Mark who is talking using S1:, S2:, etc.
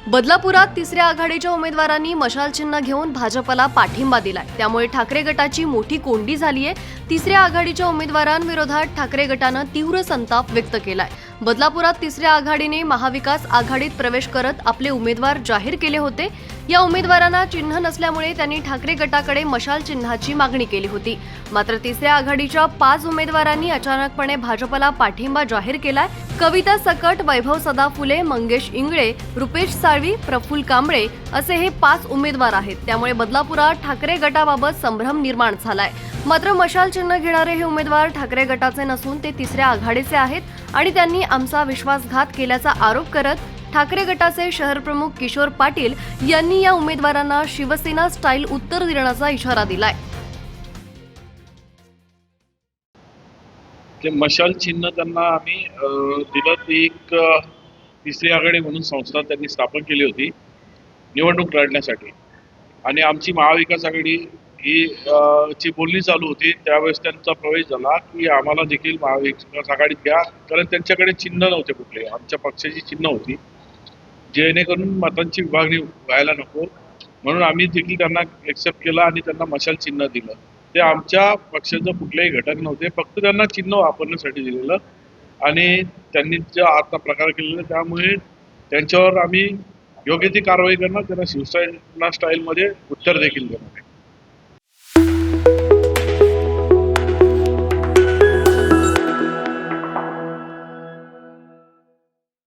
S1: बदलापुरात तिसऱ्या आघाडीच्या उमेदवारांनी मशाल चिन्ह घेऊन भाजपला पाठिंबा दिलाय। त्यामुळे ठाकरे गटाची मोठी कोंडी झालीय। तिसऱ्या आघाडीच्या उमेदवारांविरोधात ठाकरे गटानं तीव्र संताप व्यक्त केलाय। बदलापुरात तिसऱ्या आघाडीने महाविकास आघाडीत प्रवेश करत आपले उमेदवार जाहीर केले होते। या उमेदवारांना चिन्ह नसल्यामुळे त्यांनी ठाकरे गटाकडे मशाल चिन्हाची मागणी केली होती। मात्र तिसऱ्या आघाडीच्या 5 उमेदवारांनी अचानकपणे भाजपला पाठिंबा जाहीर केलाय। कविता सकट, वैभव सदाफुले, मंगेश इंगळे, रुपेश साळवी, प्रफुल्ल कांबळे असे हे 5 उमेदवार आहेत। त्यामुळे बदलापुरात ठाकरे गटाबाबत संभ्रम निर्माण झालाय। मात्र मशाल चिन्ह घेणारे हे उमेदवार ठाकरे गटाचे नसून ते तिसऱ्या आघाडीचे आहेत आणि त्यांनी आमचा विश्वासघात केल्याचा आरोप करत ठाकरे गटाचे शहर प्रमुख किशोर पाटील यांनी या उमेदवारांना शिवसेना स्टाईल उत्तर देण्याचा इशारा दिलाय।
S2: ते मशाल चिन्ह त्यांना आम्ही दिलं। ती एक तिसरी आघाडी म्हणून संस्था त्यांनी स्थापन केली होती निवडणूक लढण्यासाठी आणि आमची महाविकास आघाडी ही ची बोलणी चालू होती। त्यावेळेस त्यांचा प्रवेश झाला की आम्हाला देखील महाविकास आघाडीत घ्या, कारण त्यांच्याकडे चिन्ह नव्हते कुठले। आमच्या पक्षाची चिन्ह होती जेणेकरून मतांची विभागणी व्हायला नको, म्हणून आम्ही देखील त्यांना एक्सेप्ट केला आणि त्यांना मशाल चिन्ह दिलं। ते आमच्या पक्षाचं कुठलेही घटक नव्हते, फक्त त्यांना चिन्ह वापरण्यासाठी दिलेलं आणि त्यांनी जो आता प्रकार केलेला त्यामुळे त्यांच्यावर आम्ही योग्य ती कारवाई करणार, त्यांना शिवसेना स्टाईलमध्ये उत्तर देखील देणार।